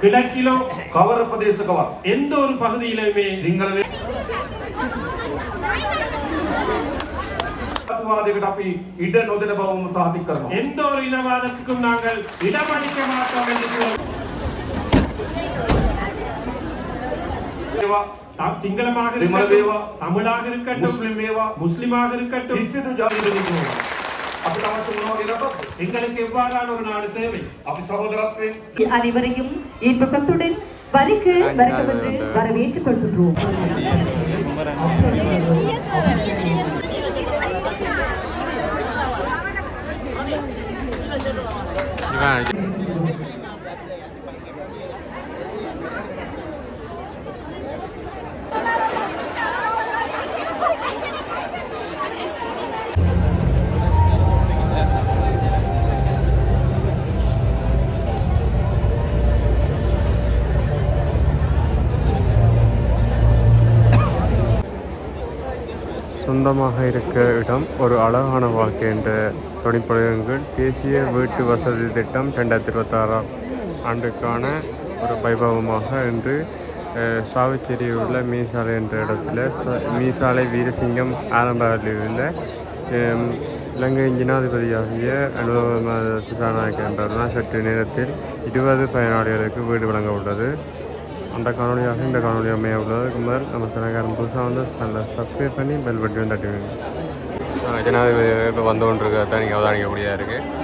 கிழக்கிலோ කවර ප්‍රදේශකවත් எந்த ஒரு பகுதியிலுமே සිංහල වාදයකට අපි ඉඩ නොදෙන බවම සාතික කරනවා. எந்த ஒரு இனவாதத்துக்கும் நாங்கள் இடமளிக்க மாட்டோம் என்று சிங்களமாக இருக்கட்டும், தமிழாக இருக்கட்டும், முஸ்லிமாக இருக்கட்டும், කිසිදු ජාතියකින් අපිට අවශ්‍ය මොනවද රටක්? எங்களுக்கு எவ்வாறான ஒரு நாடு தேவை? අපි සහෝදරත්වයෙන් அனைவரையும் இன்பத்துடன் வருக வரவேற்று வரவேற்றுக் கொள்கின்றோம். சொந்தமாக இருக்க இடம் ஒரு அழகான வாழ்க்கை என்ற தொழிற்படுகள் தேசிய வீட்டு வசதி திட்டம் 2026 ஆண்டுக்கான ஒரு வைபவமாக இன்று சாவச்சேரியில் உள்ள மீசாலை என்ற இடத்துல மீசாலை வீரசிங்கம் ஆரம்பத்தில் இலங்கை ஜனாதிபதியாகிய அனுபவ திசாநாயக்க என்றால் சற்று நேரத்தில் 20 பயனாளிகளுக்கு வீடு வழங்க உள்ளது. அந்த காணொலியாக இந்த காணொலி அமைய உள்ளது. குமார் நம்ம சேனல்காரன் புதுசாக வந்து சேனலை சப்ஸ்கிரைப் பண்ணி பெல் பட்டன் தட்டுவீங்க. ஜனாதிபதி இப்போ வந்து கொண்டு இருக்கிறத நீங்கள் அவதானிக்கக்கூடியதாக இருக்குது.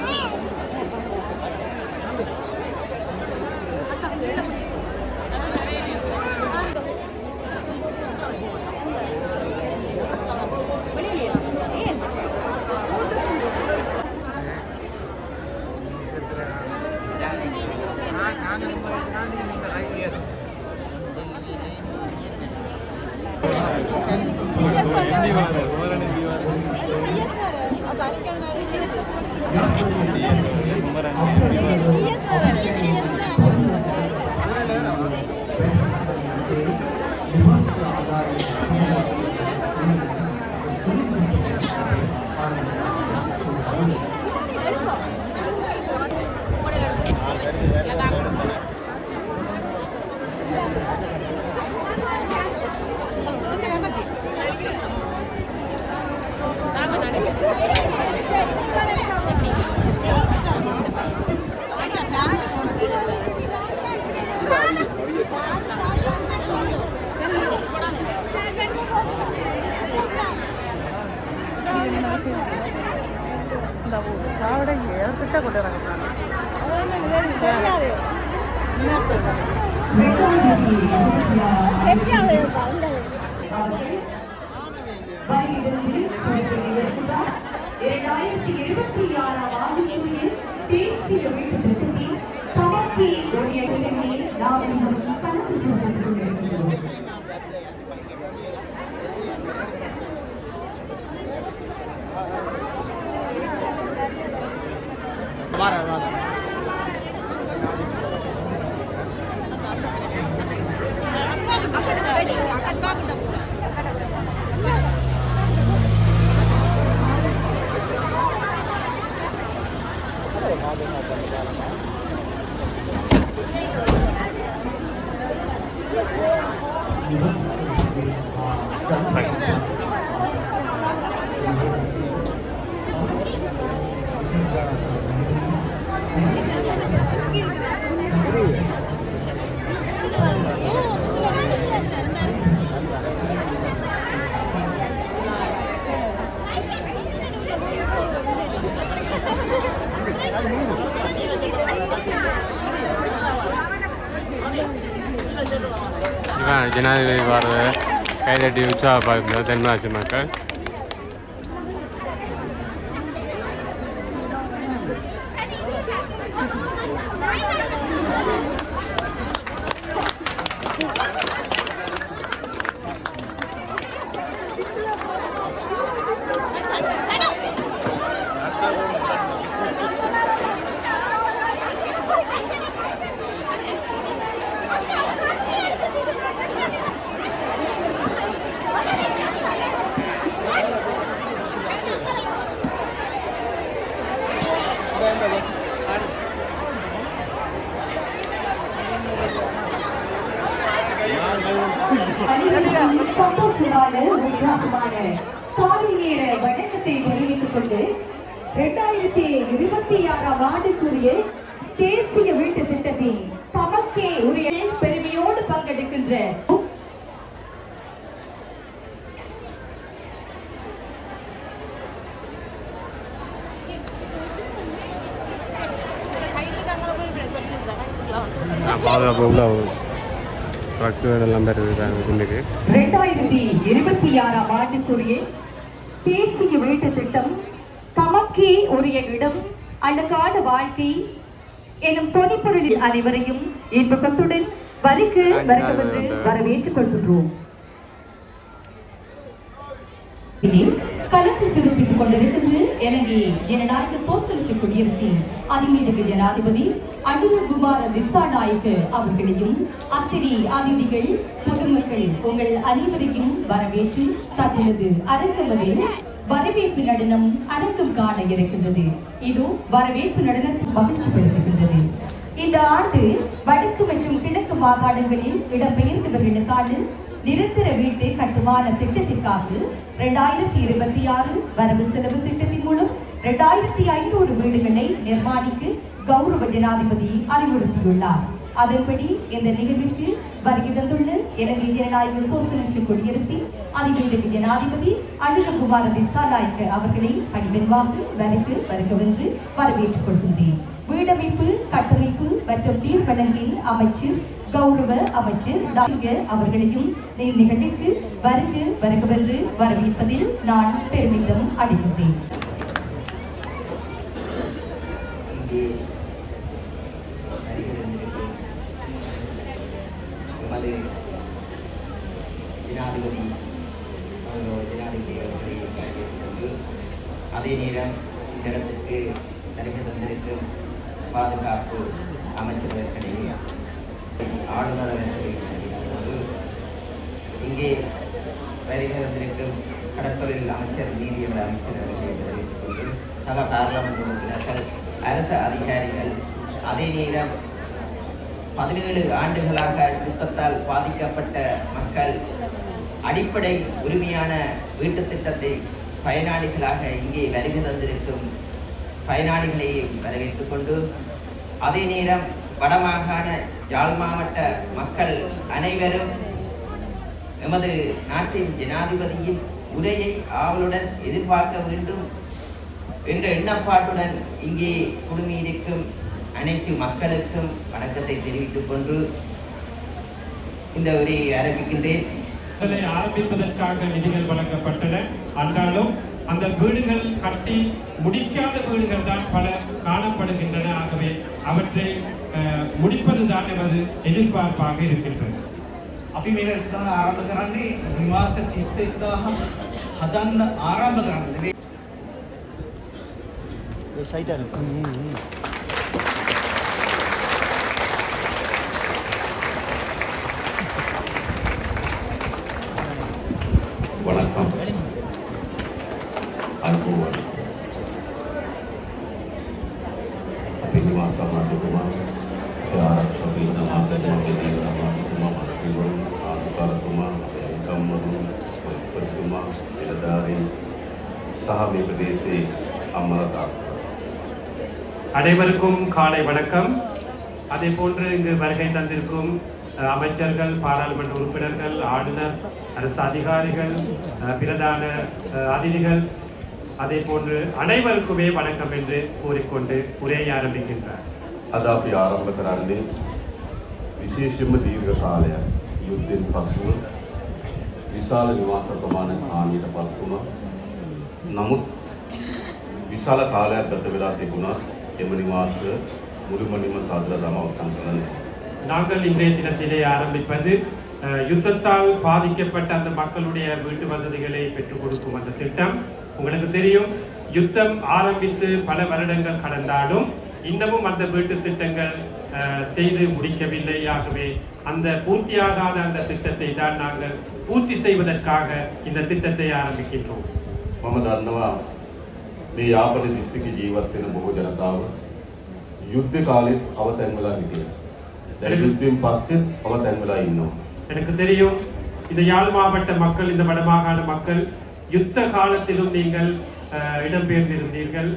ஜனாதிபதி பாரத கைதட்டி உற்சாகப்படுத்த தென்மராட்சி மக்கள். அனைவருக்கும் சந்தோஷமான உற்சாகமான காலை நேர வணக்கத்தை தெரிவித்துக் கொண்டு 2026ஆம் ஆண்டுக்குரிய தேசிய வீட்டு திட்டத்தின் தமக்கே உரிய பெருமையோடு பங்கெடுக்கின்ற ட்ரக்குகளெல்லாம் பெறுகிறாங்க முன்னுக்கு 2026ஆம் ஆண்டுக்குரிய தேசிய வீட்டு திட்டம் தமக்கே உரிய இடம் அழகான வாழ்க்கை எனும் தொனிப்பொருளில் அனைவரையும் இன்பத்துடன் வருக வருகவென்று வரவேற்றுக் கொள்கின்றோம். இனி கலந்து சிறப்பித்துக் கொண்டிருக்கின்ற இலங்கை ஜனநாயக சோசலிஸ்ட் குடியரசின் அதிமீதக ஜனாதிபதி அனுரகுமார திசாநாயக்க அவர்களையும் அத்தனை அதிதிகள் பொதுமக்கள் உங்கள் அனைவரையும் வரவேற்று தங்களது அரங்கமதில் வரவேற்பு நடனம் அரங்கம் காண இருக்கின்றது. இது வரவேற்பு நடனத்தை மகிழ்ச்சிப்படுத்துகின்றது. இந்த ஆண்டு வடக்கு மற்றும் கிழக்கு மாகாணங்களில் இடம்பெயர்ந்தவர்களுக்கான நிரந்தர வீட்டு கட்டுமான திட்டத்திற்காக 2026 வரவு செலவு திட்டத்தின் மூலம் 2500 வீடுகளை நிர்மாணிக்க கௌரவ ஜனாதிபதி அறிவுறுத்தியுள்ளார். அதன்படி இந்த நிகழ்விற்கு வருகை தந்துள்ள இலங்கை ஜனநாயக சோசலிஸ்ட் குடியரசின் அதிமீதக ஜனாதிபதி அனுரகுமார திசாநாயக்க அவர்களை பணிவென்பாக வருகவென்று வரவேற்றுக் கொள்கின்றேன். வீடமைப்பு கட்டமைப்பு மற்றும் நீர் வழங்கின் அமைச்சர் கௌரவ அமைச்சர் அவர்களையும் நிகழ்ச்சிக்கு வருகவென்று வரவேற்பதில் நான் பெருமிதம் அடைகின்றேன். அதே நேரம் இந்த இடத்துக்கு வருகை தந்திருக்கும் பாதுகாப்பு அமைச்சர்களுக்கிடையே ஆளுநர் இங்கே வருகை தந்திருக்கும் கடற்தொழில் அமைச்சர் நீதியமைச்சர் அமைச்சர்களை தெரிவித்துக் கொண்டு சக பார்லமெண்ட் உறுப்பினர்கள் அரசு அதிகாரிகள் அதே நேரம் 17 ஆண்டுகளாக யுத்தத்தால் பாதிக்கப்பட்ட மக்கள் அடிப்படை உரிமையான வீட்டு திட்டத்தை பயனாளிகளாக இங்கே வருகை தந்திருக்கும் பயனாளிகளை வரவேற்றுக் கொண்டு அதே நேரம் வடமாகாண யாழ் மாவட்ட மக்கள் அனைவரும் எமது நாட்டின் ஜனாதிபதியின் உரையை ஆவலுடன் எதிர்பார்க்க வேண்டும் என்ற எண்ணப்பாட்டுடன் இங்கே குழுமியிருக்கும் அனைத்து மக்களுக்கும் வணக்கத்தை தெரிவித்துக் கொண்டு இந்த உரையை ஆரம்பிக்கின்றேன். ஆரம்பிப்பதற்காக நிதிகள் வழங்கப்பட்டன. ஆனாலும் அந்த வீடுகள் கட்டி முடிக்காத வீடுகள் தான் பல காணப்படுகின்றன. ஆகவே அவற்றை முடிப்பதுதான் எமது எதிர்பார்ப்பாக இருக்கின்றது. අපි මේ රැස්වීම ආරම්භ කරන්නේ නිවාස 31000 හදන්න ආරම්භ කරන්නේ. ඒ සයිට් එක. வணக்கம். அன்புடன் අපි නිවාස ආරම්භ ආරක්ෂක මාධ්‍යතුමා ආධිකාරතුමා ගම්මරු පොලිස්පතිතුමා නිලධාරීන් සහ මේ ප්‍රදේශයේ අම්මලා තාත්තා அனைவருக்கும் காலை வணக்கம். அதே போன்று இங்கு வருகை தந்திருக்கும் அமைச்சர்கள், பாராளுமன்ற உறுப்பினர்கள், ஆளுநர், அரசு அதிகாரிகள், பிரதான அதிதிகள், அதே போன்று அனைவருக்குமே வணக்கம் என்று கூறிக்கொண்டு உரையை ஆரம்பிக்கின்றார். අද අපි ආරම්භ කරන්නේ විශේෂයෙන්ම දීර්ඝ කාලයක් යුද්ධෙන් පසුව විශාල නිවාස ප්‍රමාණයක් හානියට පත් වුණා. නමුත් විශාල කාලයක් ගත වෙලා තිබුණා එම නිවාස මුළුමනින්ම සාදර දම අවසන් කරන්න. நாங்கள் இன்றைய தினத்திலே ஆரம்பிப்பது யுத்தத்தால் பாதிக்கப்பட்ட அந்த மக்களுடைய வீட்டு வசதிகளை பெற்றுக் கொடுக்கும் அந்த திட்டம். உங்களுக்கு தெரியும், யுத்தம் ஆரம்பித்து பல வருடங்கள் கடந்தாலும் இன்னமும் அந்த வீட்டு திட்டங்கள் செய்து முடிக்கவில்லை. ஆகவே அந்த பூர்த்தியாகாத அந்த திட்டத்தை தான் நாங்கள் பூர்த்தி செய்வதற்காக இந்த திட்டத்தை ஆரம்பிக்கின்றோம். මම දන්නවා මේ යාපන දිස්ත්‍රික්කයේ ජීවත් වෙන බොහෝ ජනතාව යුද්ධ කාලෙත් අවතැන් වෙලා හිටියා. දැන් යුද්ධයෙන් පස්සෙත් අවතැන් වෙලා ඉන්නවා. எனக்கு தெரியும், இந்த யாழ் மாவட்ட மக்கள், இந்த வடமாகாண மக்கள் யுத்த காலத்திலும் நீங்கள் இடம்பெயர்ந்திருந்தீர்கள்.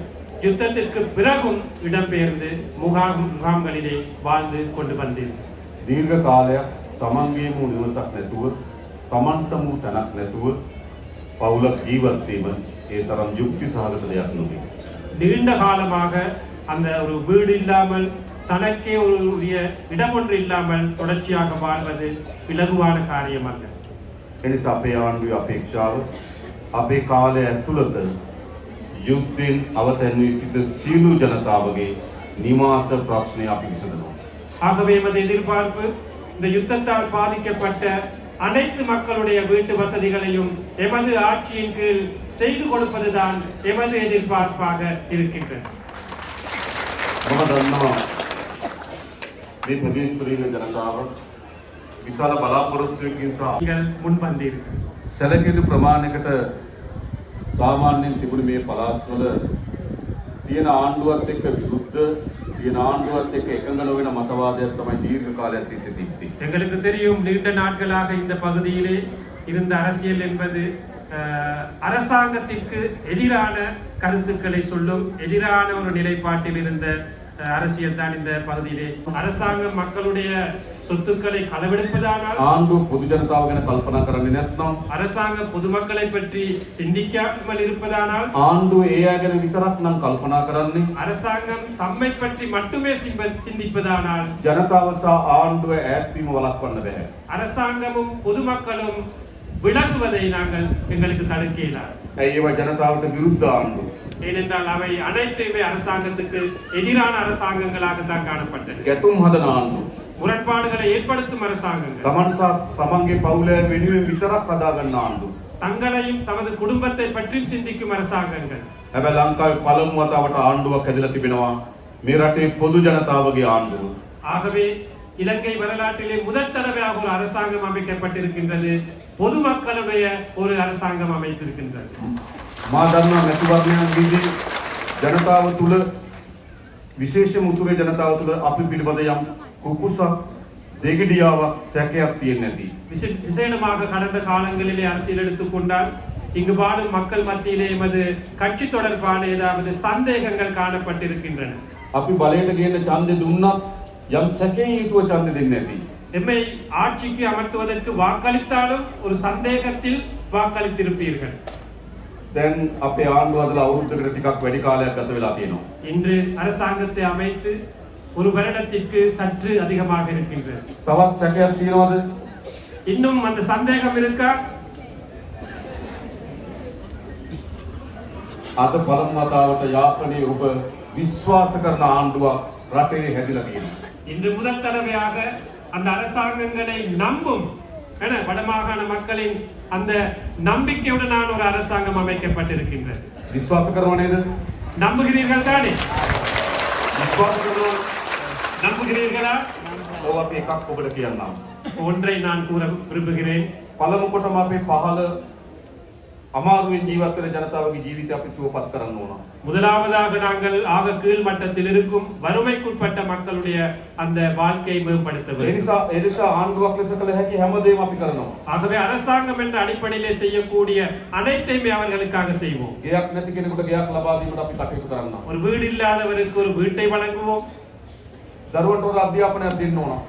யுத்தத்திற்கு பிறகும் இடம்பெயர்ந்து முகாம்களிலே வாழ்ந்து கொண்டு வந்தீர்கள். දීර්ඝ කාලයක් තමන්ගේම නිවසක් නැතුව තමන්ටම තැනක් නැතුව පවුලක් ජීවත් වීම ඒ තරම් යුක්ති සහගත දෙයක් නෙවෙයි. நீண்ட காலமாக அந்த ஒரு வீடு இல்லாமல், தனக்கே ஒரு இடம் ஒன்று இல்லாமல் தொடர்ச்சியாக வாழ்வது இலகுவான காரியம் அல்ல. එනිසා අපේ ආණ්ඩුවේ අපේක්ෂාව අපේ කාලය ඇතුළත යුද්ධෙන් අවතැන් වී සිටින සියලු ජනතාවගේ නිවාස ප්‍රශ්නය අපි විසඳනවා. ஆகவே எமது எதிர்பார்ப்பு இந்த யுத்தத்தால் பாதிக்கப்பட்ட அனைத்து மக்களுடைய வீட்டு வசதிகளையும் எமது ஆட்சியின் கீழ் செய்து கொடுப்பதுதான் எமது எதிர்பார்ப்பாக இருக்கின்றது. මම දන්නවා මේ ප්‍රදේශවල ජනතාව විශාල බලාපොරොත්තුවකින් සහ நீங்கள் முன்வந்தீர்கள். සැලකිලි ප්‍රමාණයකට සාමාන්‍යයෙන් තිබුණු මේ පළාත්වල තියෙන ආණ්ඩුවත් එක්ක විරුද්ධ, තියෙන ආණ්ඩුවත් එක්ක එකඟ නොවන මතවාදයක් තමයි දීර්ඝ කාලයක් තිස්සේ තිබ්බේ. எங்களுக்கு தெரியும், நீண்ட நாட்களாக இந்த பகுதியிலே இருந்த அரசியல் என்பது அரசாங்கத்திற்கு எதிரான கருத்துக்களை சொல்லும், எதிரான ஒரு நிலைப்பாட்டில் இருந்த அரசியல் தான் இந்த பகுதியிலே. அரசாங்கம் மக்களுடைய சொத்துக்களை களவெடுப்பதானால், ආණ්ඩුව පොදු ජනතාව ගැන කල්පනා කරන්නේ නැත්නම්, அரசாங்கம் பொதுமக்களை பற்றி சிந்திக்காமல் இருப்பதானால், ආණ්ඩුව ඒ අය ගැන විතරක් නම් කල්පනා කරන්නේ, அரசாங்கம் தம்மை பற்றி மட்டுமே சிந்திப்பதானால், ජනතාව සහ ආණ්ඩුව ඈත් වීම වළක්වන්න බැහැ. அரசாங்கமும் பொதுமக்களும் விலகுவதை நாங்கள் எங்களுக்கு தடுக்க இயலாது. ඇයි ඒවා ජනතාවට විරුද්ධ ආණ්ඩු? ஏனென்றால் அவை அனைத்துமே அரசாங்கத்துக்கு எதிரான அரசாங்கங்களாகத்தான் காணப்பட்டது. ගැටුම් හදන ආණ්ඩු. முரண்பாடுகளை ஏற்படுத்தும் அரசாங்கங்கள், තමන් සහ තමන්ගේ පවුලේ වෙනුවෙන් විතරක් හදාගන්න ආණ්ඩු. தங்களையும் தமது குடும்பத்தை பற்றியும் சிந்திக்கும் அரசாங்கங்கள். හැබැයි ලංකාවේ පළමු වතාවට ආණ්ඩුවක් හැදලා තිබෙනවා. මේ රටේ පොදු ජනතාවගේ ආණ්ඩුව. ஆகவே இலங்கை வரலாற்றிலே முதல் தடவையாக ஒரு அரசாங்கம் அமைக்கப்பட்டிருக்கின்றது. பொதுமக்களுடைய ஒரு அரசாங்கம் அமைத்திருக்கின்றது. මා දන්නවා මැතිවරණයන් විදී ජනතාව තුළ විශේෂම උතුරේ ජනතාව තුළ අපි පිළිබඳ යම් කුකුසක් දෙගිඩියාවක් සැකයක් තියෙන්නේ නැති. விசேடமாக கடந்த காலங்களிலே அரசியல் எடுத்துக்கொண்டால் இங்கு வாழும் மக்கள் மத்தியிலே எமது கட்சி தொடர்பான ஏதாவது சந்தேகங்கள் காணப்பட்டிருக்கின்றன. අපි බලයට ගේන්න ඡන්දෙ දුන්නත් යම් සැකයෙන් යුතුව ඡන්දෙ දෙන්නේ නැති. எம்மை ஆட்சிக்கு அமர்த்துவதற்கு வாக்களித்தாலும் ஒரு சந்தேகத்தில் வாக்களித்திருப்பீர்கள். දැන් අපේ ආණ්ඩුව හදලා අවුරුද්දකට ටිකක් වැඩි කාලයක් ගත වෙලා තියෙනවා. இன்று அரசாங்கத்தை அமைத்து ஒரு வருடத்திற்கு சற்று அதிகமாக இருக்கின்றது. තවත් සැකයක් තියෙනවද? இன்னும் அந்த சந்தேகம் இருக்கா? අද පළමු වතාවට යාපනයේ ඔබ විශ්වාස කරන ආණ්ඩුවක් රටේ හැදිලා තියෙනවා. இன்று முதல் தடவையாக அந்த அரசாங்கங்களை நம்பும் வடமாகாண மக்களின் அந்த நம்பிக்கையுடனான ஒரு அரசாங்கம் அமைக்கப்பட்டிருக்கின்றது. විශ්වාස කරනව නේද? நம்புகிறீர்கள் தானே? විශ්වාස කරනවා. நம்புகிறீர்களா? ඔව් අපි එකක් ඔබට කියන්නම්. ஒன்றை நான் கூற விரும்புகிறேன். පළමු කොටම අපේ පහළ අමාරුවෙන් ජීවත් වෙන ජනතාවගේ ජීවිතය අපි සුවපත් කරන්න ඕන. முதலாவதாக நாங்கள் ஆக கீழ் மட்டத்தில் இருக்கும் வறுமைக்குட்பட்ட மக்களுடைய அந்த வாழ்க்கையை மேம்படுத்த ඒ வேண்டும். නිසා ආණ්ඩුවක් ලෙස කළ හැකි හැමදේම අපි කරනවා. ஆகவே அரசாங்கம் என்ற அடிப்படையிலே செய்யக்கூடிய அனைத்தையுமே அவர்களுக்காக செய்வோம். ගෙයක් නැති කෙනෙකුට ගෙයක් ලබා දීමට අපි කටයුතු කරනවා. ஒரு வீடு இல்லாதவருக்கு ஒரு வீட்டை வழங்குவோம். දරුවන්ට උදා අධ්‍යාපනයක් දෙන්න ඕන.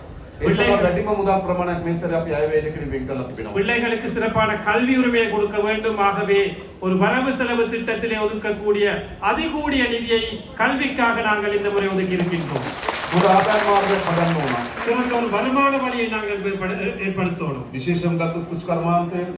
ඒ සඳහා වැඩිම මුදල් ප්‍රමාණයක් මේ සැරේ අපි අයවැයකට වෙන් කරලා තිබෙනවා. பிள்ளைகளுக்கு சிறப்பான கல்வி உரிமையை கொடுக்க வேண்டும். ஆகவே ஒரு வரவு செலவு திட்டத்திலே ஒதுக்கக்கூடிய அதிகூடிய நிதியை கல்விக்காக நாங்கள் இந்த முறை ஒதுக்கி இருக்கின்றோம். හොඳ ආදාය මාර්ගයක් හදන්න ඕන. சிறந்த ஒரு வருமான வழியை நாங்கள் ஏற்படுத்தணும். විශේෂයෙන් ගත්තොත් කුෂ්කර්මාන්තය